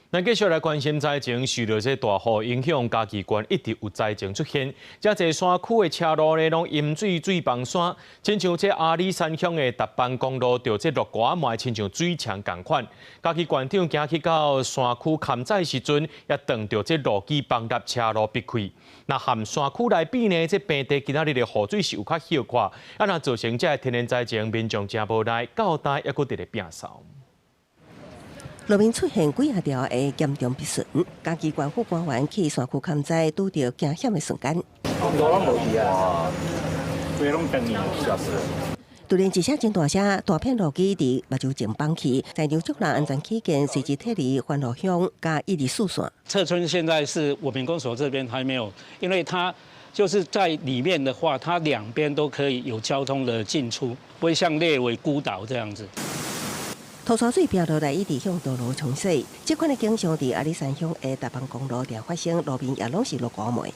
咱继续来关心灾情，受到这大雨影响，嘉义县一直有灾情出现。这山区的车路呢，拢淹水水崩山，亲像这阿里山乡的达班公路，就这落瓜嘛，亲像水墙同款。嘉义县长行去到山区勘载时阵，也撞到这路基崩塌，车路逼开。那含山区来比呢，这平地今仔日的雨水是有较少快，啊，那造成这天然灾情，民众真无奈，到代还佫伫咧拼扫。路面出现几条的严重逼损，嘉义县府官员去山区勘载，拄到惊险的瞬间。哇，规拢等你，吓死人！突然一声真大声，大片路基伫目睭前崩起，在流竹人安全起见，随即撤离环路乡加一里四线。侧村现在是我们公所这边还没有，因为它就是在里面的话，它两边都可以有交通的进出，不会像列为孤岛这样子。土沙水飘落来，一直向道路冲洗。这款的景象伫阿里山乡的达邦公路常发生，路面也拢是落瓜梅。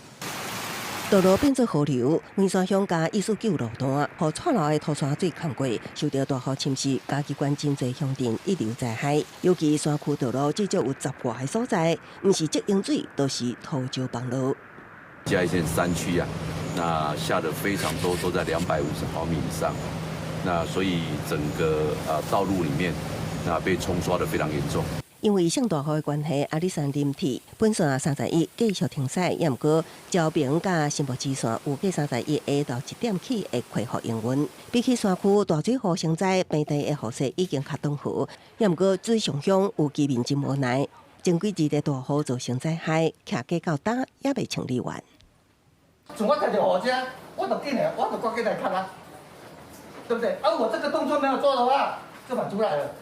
道路变作河流，文山乡加149路段，互串流的土沙水看过，受到大雨侵蚀，嘉义县真侪乡镇一流灾害。尤其山区道路至少有10外个所在，唔是积淹水，都是土石崩落。嘉义县山区啊，那下的非常多，都在250毫米以上。那所以整个道路里面。那被冲刷得非常严重。因为上大雨的关系，阿里山林铁本线31继续停驶，也毋过招平甲新北支线有计31下到1点起会恢复营运。比起山区大水河承载平地的雨势已经较顿河，也毋过水上乡有居民真无奈。前几日的大雨造成灾害，徛过到打也未清理完。像我睇到雨遮，我就进来，我就赶紧来看啊，对不对？而我这个动作没有做的话，就反出来了。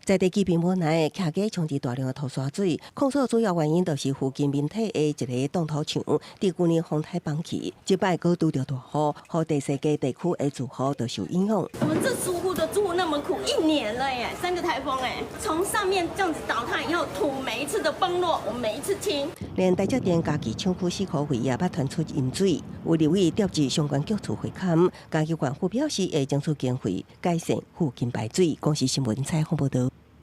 在地居民无奈，徛过冲击大量的土沙水，控诉主要原因就是附近民体的一个挡土墙，伫去年风台崩起，这摆搁拄着大雨，和第四个地区的住户都受影响。我们这租户都住那么苦1年了耶，3个台风哎，从上面这样子倒塌以后，土每一次的崩落，我们每一次清。连台积电嘉义厂区4口位也捌传出淹水，为立委调集相关局处会勘，嘉义县府表示会争取经费改善附近排水。公视新闻采访报道。